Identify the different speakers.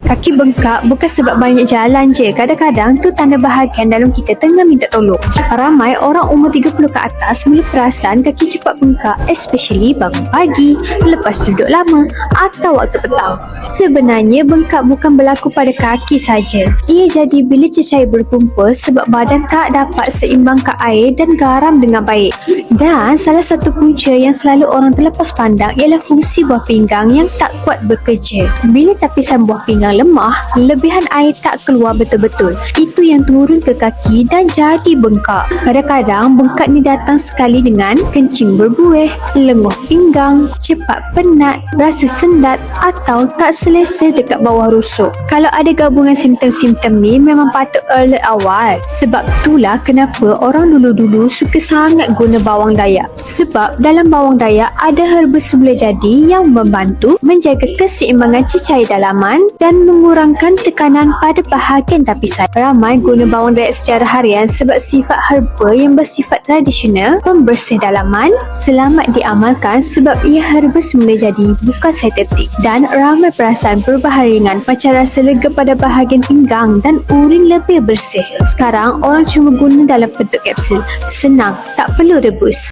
Speaker 1: Kaki bengkak bukan sebab banyak jalan je. Kadang-kadang tu tanda bahagian dalam kita tengah minta tolong. Ramai orang umur 30 ke atas mula perasan kaki cepat bengkak, especially bangun pagi, lepas duduk lama atau waktu petang. Sebenarnya bengkak bukan berlaku pada kaki saja. Ia jadi bila cecair berkumpul sebab badan tak dapat seimbangkan air dan garam dengan baik. Dan salah satu punca yang selalu orang terlepas pandang ialah fungsi buah pinggang yang tak kuat bekerja. Bila tapisan buah pinggang lemah, lebihan air tak keluar betul-betul. Itu yang turun ke kaki dan jadi bengkak. Kadang-kadang bengkak ni datang sekali dengan kencing berbuih, lenguh pinggang, cepat penat, rasa sendat atau tak selesa dekat bawah rusuk. Kalau ada gabungan simptom-simptom ni memang patut alert awal. Sebab itulah kenapa orang dulu-dulu suka sangat guna bawang dayak. Sebab dalam bawang dayak ada herba semula jadi yang membantu menjaga keseimbangan cecair dalaman dan mengurangkan tekanan pada bahagian tapisan. Ramai guna bawang dayak secara harian sebab sifat herba yang bersifat tradisional, pembersih dalaman, selamat diamalkan sebab ia herba semula jadi, bukan sintetik. Dan ramai perasan perubahan ringan macam rasa lega pada bahagian pinggang dan urin lebih bersih. Sekarang orang cuma guna dalam bentuk kapsul. Senang, tak perlu rebus.